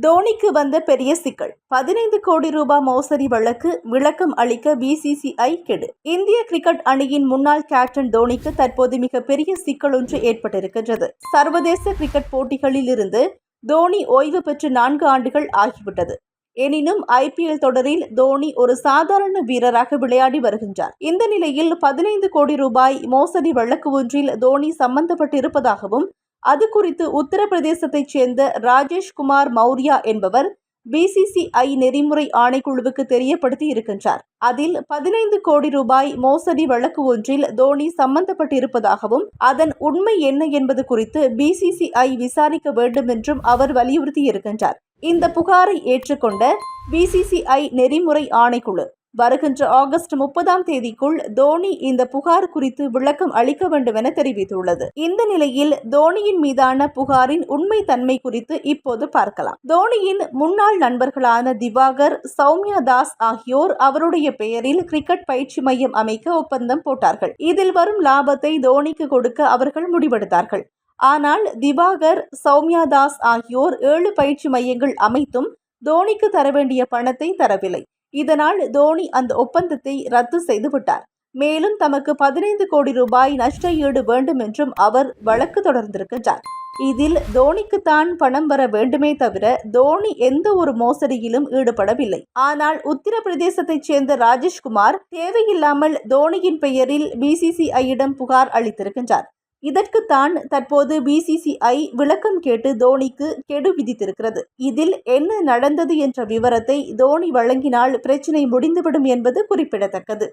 தோனிக்கு வந்த பெரிய சிக்கல். 15 கோடி ரூபாய் மோசடி வழக்கு விளக்கம் அளிக்க பிசிசிஐ கெடு. இந்திய கிரிக்கெட் அணியின் முன்னாள் கேப்டன் தோனிக்கு தற்போது மிகப்பெரிய சிக்கல் ஒன்று ஏற்பட்டிருக்கின்றது. சர்வதேச கிரிக்கெட் போட்டிகளில் இருந்து தோனி ஓய்வு பெற்று 4 ஆண்டுகள் ஆகிவிட்டது. எனினும் ஐபிஎல் தொடரில் தோனி ஒரு சாதாரண வீரராக விளையாடி வருகின்றார். இந்த நிலையில் 15 கோடி ரூபாய் மோசடி வழக்கு ஒன்றில் தோனி சம்பந்தப்பட்டிருப்பதாகவும் அது குறித்து உத்தரப்பிரதேசத்தைச் சேர்ந்த ராஜேஷ்குமார் மௌர்யா என்பவர் பிசிசிஐ நெறிமுறை ஆணைக்குழுவுக்கு தெரியப்படுத்தி இருக்கின்றார். அதில் 15 கோடி ரூபாய் மோசடி வழக்கு ஒன்றில் தோனி சம்பந்தப்பட்டிருப்பதாகவும் அதன் உண்மை என்ன என்பது குறித்து பிசிசிஐ விசாரிக்க வேண்டும் என்றும் அவர் வலியுறுத்தியிருக்கின்றார். இந்த புகாரை ஏற்றுக்கொண்ட பிசிசிஐ நெறிமுறை ஆணைக்குழு வருகின்ற ஆகஸ்ட் 30ஆம் தேதிக்குள் தோனி இந்த புகார் குறித்து விளக்கம் அளிக்க வேண்டும் என தெரிவித்துள்ளது. இந்த நிலையில் தோனியின் மீதான புகாரின் உண்மை தன்மை குறித்து இப்போது பார்க்கலாம். தோனியின் முன்னாள் நண்பர்களான திவாகர், சௌமியா தாஸ் ஆகியோர் அவருடைய பெயரில் கிரிக்கெட் பயிற்சி மையம் அமைக்க ஒப்பந்தம் போட்டார்கள். இதில் வரும் லாபத்தை தோனிக்கு கொடுக்க அவர்கள் முடிவெடுத்தார்கள். ஆனால் திவாகர், சௌமியா தாஸ் ஆகியோர் 7 பயிற்சி மையங்கள் அமைத்தும் தோனிக்கு தர வேண்டிய பணத்தை தரவில்லை. இதனால் தோனி அந்த ஒப்பந்தத்தை ரத்து செய்து விட்டார். மேலும் தமக்கு 15 கோடி ரூபாய் நஷ்ட ஈடு வேண்டும் என்றும் அவர் வழக்கு தொடர்ந்திருக்கின்றார். இதில் தோனிக்குத்தான் பணம் வர வேண்டுமே தவிர தோனி எந்த ஒரு மோசடியிலும் ஈடுபடவில்லை. ஆனால் உத்தரப்பிரதேசத்தைச் சேர்ந்த ராஜேஷ்குமார் தேவையில்லாமல் தோனியின் பெயரில் பிசிசிஐயிடம் புகார் அளித்திருக்கின்றார். இதற்குத்தான் தற்போது பிசிசிஐ விளக்கம் கேட்டு தோனிக்கு கெடு விதித்திருக்கிறது. இதில் என்ன நடந்தது என்ற விவரத்தை தோனி வழங்கினால் பிரச்சினை முடிந்துவிடும் என்பது குறிப்பிடத்தக்கது.